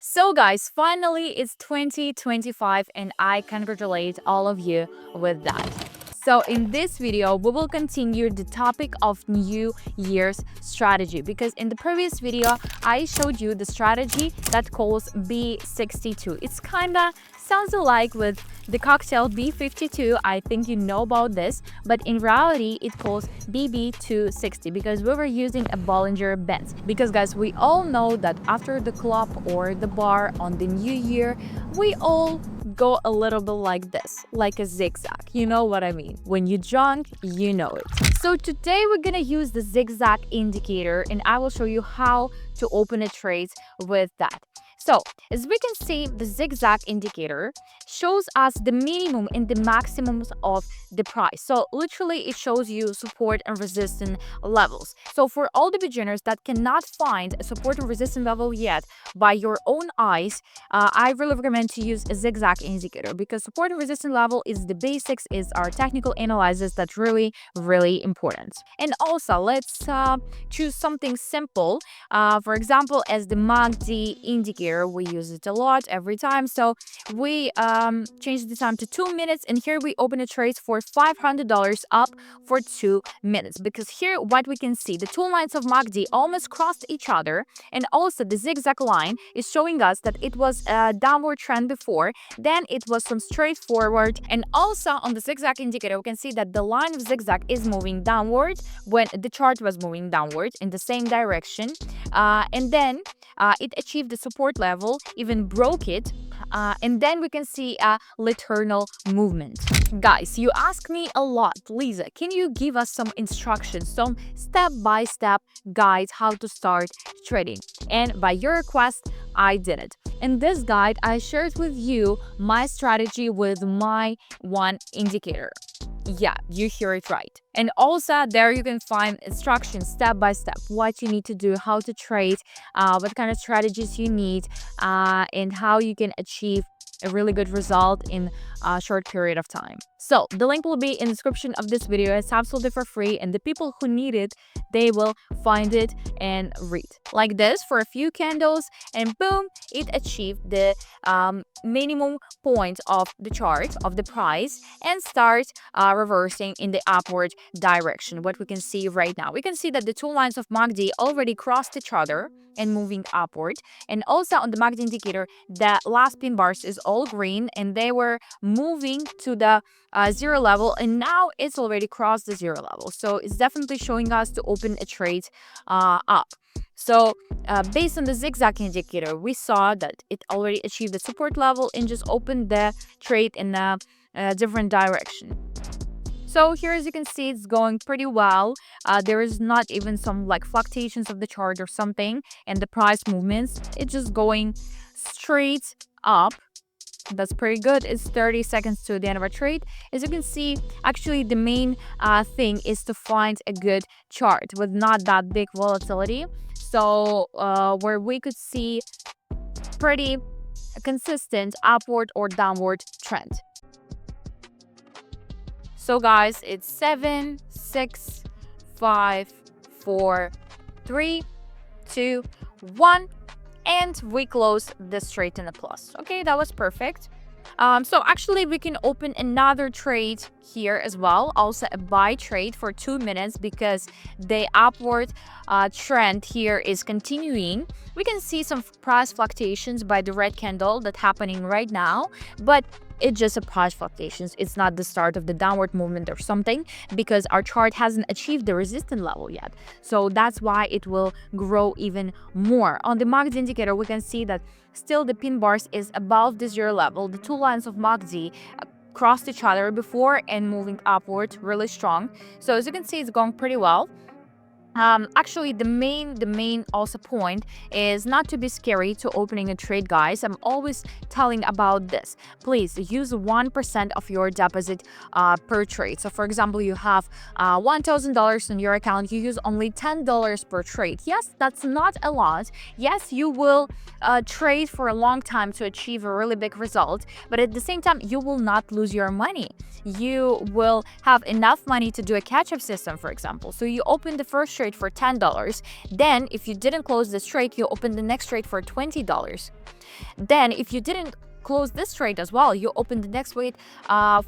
So guys, finally it's 2025 and I congratulate all of you with that. So in this video, we will continue the topic of New Year's strategy because in the previous video, I showed you the strategy that calls B62. It's kinda sounds alike with the cocktail B52. I think you know about this, but in reality, it calls BB260 because we were using a Bollinger Bands. Because guys, we all know that after the club or the bar on the new year, we all go a little bit like this, like a zigzag. You know what I mean? When you drunk, you know it. So today we're gonna use the zigzag indicator and I will show you how to open a trade with that. So, as we can see, the zigzag indicator shows us the minimum and the maximums of the price. So, literally, it shows you support and resistance levels. So, for all the beginners that cannot find a support and resistance level yet by your own eyes, I really recommend to use a zigzag indicator because support and resistance level is the basics, is our technical analysis that's really important. And also, let's choose something simple. For example, as the MACD indicator, we use it a lot every time. So we change the time to 2 minutes, and here we open a trade for $500 up for 2 minutes. Because here, what we can see, the two lines of MACD almost crossed each other, and also the zigzag line is showing us that it was a downward trend before, then it was some straightforward, and also on the zigzag indicator, we can see that the line of zigzag is moving downward when the chart was moving downward in the same direction, and then it achieved the support level, even broke it, and then we can see a lateral movement. Guys, you ask me a lot, Lisa, can you give us some instructions, some step-by-step guide how to start trading? And by your request, I did it. In this guide, I shared with you my strategy with my one indicator. Yeah, you hear it right. And also there you can find instructions step by step, what you need to do, how to trade, what kind of strategies you need, and how you can achieve a really good result in a short period of time. So the link will be in the description of this video. It's absolutely for free, and the people who need it, they will find it and read. Like this for a few candles, and boom, it achieved the minimum point of the chart of the price and start reversing in the upward direction. What we can see right now, we can see that the two lines of MACD already crossed each other and moving upward, and also on the MACD indicator the last pin bars is all green and they were moving to the zero level, and now it's already crossed the zero level, so it's definitely showing us to open a trade up. So based on the zigzag indicator, we saw that it already achieved the support level and just opened the trade in a different direction. So here, as you can see, it's going pretty well. There is not even some like fluctuations of the chart or something, and the price movements, it's just going straight up. That's pretty good. It's 30 seconds to the end of our trade. As you can see, actually the main thing is to find a good chart with not that big volatility. So where we could see pretty consistent upward or downward trend. So guys, it's 7, 6, 5, 4, 3, 2, 1, and we close this trade in a plus. Okay, that was perfect. So actually we can open another trade here as well, also a buy trade for 2 minutes because the upward trend here is continuing. We can see some price fluctuations by the red candle that's happening right now, but it's just a price fluctuations. It's not the start of the downward movement or something, because our chart hasn't achieved the resistance level yet. So that's why it will grow even more. On the MACD indicator, we can see that still the pin bars is above the zero level. The two lines of MACD crossed each other before and moving upward really strong. So as you can see, it's going pretty well. Actually, the main also point is not to be scary to opening a trade, guys. I'm always telling about this. Please use 1% of your deposit per trade. So for example, you have $1,000 in your account, you use only $10 per trade. Yes, that's not a lot. Yes, you will trade for a long time to achieve a really big result, but at the same time, you will not lose your money. You will have enough money to do a catch-up system, for example. So you open the first trade trade for $10. Then if you didn't close this trade, you open the next trade for $20. Then if you didn't close this trade as well, you open the next trade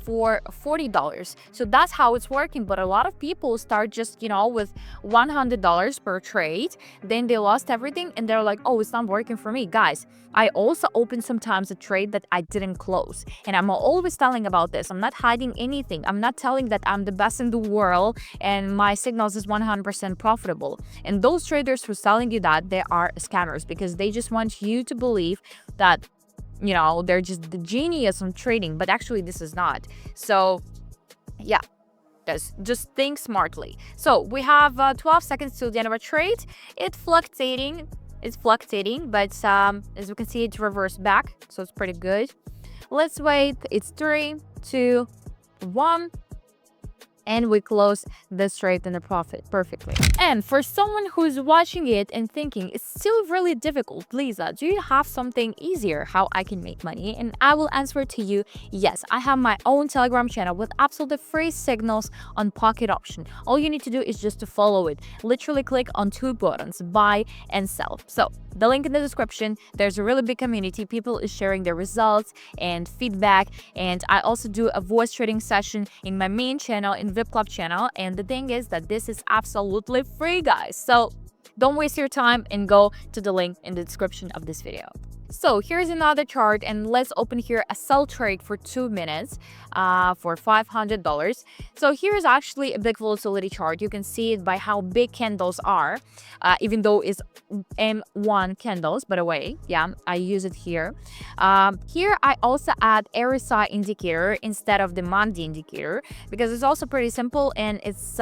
for $40. So that's how it's working. But a lot of people start just, with $100 per trade, then they lost everything and they're like, oh, it's not working for me. Guys, I also open sometimes a trade that I didn't close, and I'm always telling about this. I'm not hiding anything. I'm not telling that I'm the best in the world and my signals is 100% profitable. And those traders who are telling you that, they are scammers, because they just want you to believe that they're just the genius on trading, but actually this is not. So yeah, guys, just think smartly. So we have 12 seconds till the end of a trade. It's fluctuating, but as we can see, it reversed back, so it's pretty good. Let's wait. It's 3, 2, 1. And we close this trade in a profit perfectly. And for someone who's watching it and thinking it's still really difficult, Lisa, do you have something easier how I can make money? And I will answer to you, yes. I have my own Telegram channel with absolutely free signals on pocket option. All you need to do is just to follow it. Literally click on 2 buttons, buy and sell. So the link in the description. There's a really big community. People is sharing their results and feedback. And I also do a voice trading session in my main channel, in VIP Club channel. And the thing is that this is absolutely free, guys. So don't waste your time and go to the link in the description of this video. So here's another chart, and let's open here a sell trade for 2 minutes for $500. So here's actually a big volatility chart. You can see it by how big candles are, even though it's M1 candles, by the way. Yeah, I use it here. Here I also add RSI indicator instead of the Monday indicator, because it's also pretty simple and it's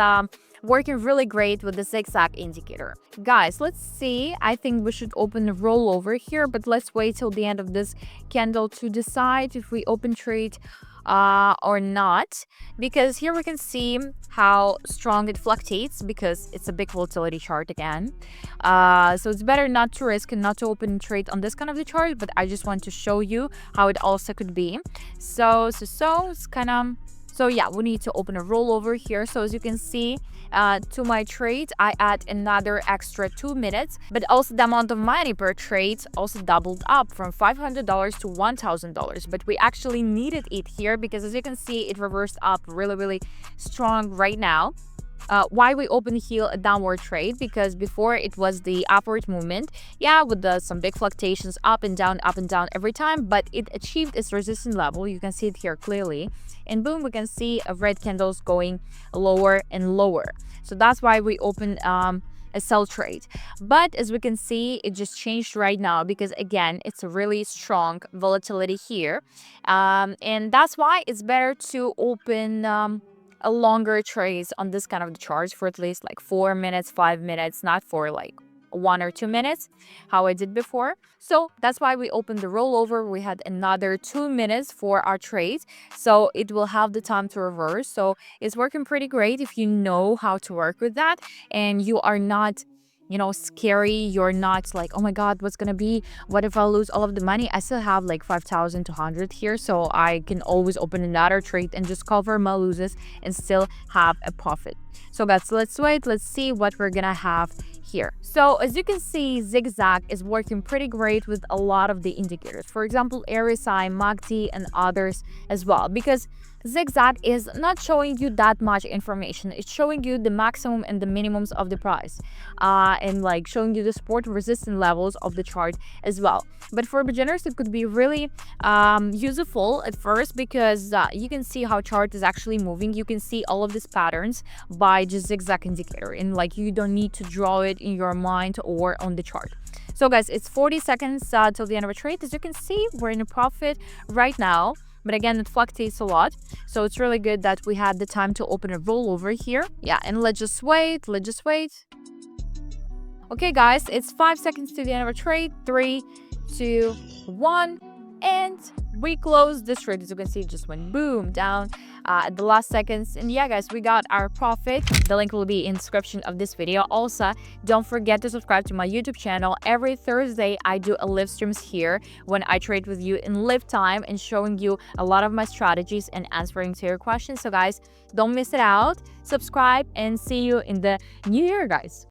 working really great with the ZigZag indicator. Guys, let's see. I think we should open a rollover here, but let's wait till the end of this candle to decide if we open trade or not, because here we can see how strong it fluctuates, because it's a big volatility chart again. So it's better not to risk and not to open trade on this kind of the chart, but I just want to show you how it also could be. So it's kind of, so yeah, we need to open a rollover here. So as you can see, to my trade, I add another extra 2 minutes, but also the amount of money per trade also doubled up from $500 to $1,000. But we actually needed it here because, as you can see, it reversed up really strong right now. Why we opened here a downward trade? Because before it was the upward movement, yeah, with some big fluctuations up and down every time, but it achieved its resistance level. You can see it here clearly, and boom, we can see red candles going lower and lower. So that's why we opened a sell trade. But as we can see, it just changed right now, because again, it's a really strong volatility here, and that's why it's better to open a longer trades on this kind of the charts for at least like 4 minutes, 5 minutes, not for like 1 or 2 minutes, how I did before. So that's why we opened the rollover. We had another 2 minutes for our trade, so it will have the time to reverse. So it's working pretty great if you know how to work with that, and you are not scary. You're not like, oh my god, what's gonna be, what if I lose all of the money? I still have like 5,200 here, so I can always open another trade and just cover my losses and still have a profit. So guys, let's wait, let's see what we're gonna have here. So as you can see, ZigZag is working pretty great with a lot of the indicators, for example RSI, MACD, and others as well, because ZigZag is not showing you that much information. It's showing you the maximum and the minimums of the price, and like showing you the support resistance levels of the chart as well. But for beginners, it could be really useful at first, because you can see how chart is actually moving. You can see all of these patterns by just ZigZag indicator, and like you don't need to draw it in your mind or on the chart. So guys, it's 40 seconds till the end of a trade. As you can see, we're in a profit right now. But again, it fluctuates a lot, so it's really good that we had the time to open a rollover here. Yeah, and let's just wait. Okay guys, it's 5 seconds to the end of a trade. 3, 2, 1, and we closed this trade. As you can see, it just went boom down at the last seconds. And yeah guys, we got our profit. The link will be in the description of this video. Also, don't forget to subscribe to my YouTube channel. Every Thursday I do a live streams here when I trade with you in live time and showing you a lot of my strategies and answering to your questions. So guys, don't miss it out. Subscribe and see you in the new year, guys.